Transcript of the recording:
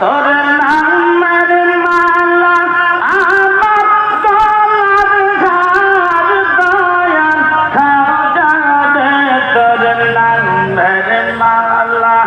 তোর নামের মালা আমার গলার হার দয়াল খাজা রে তোর নামের মালা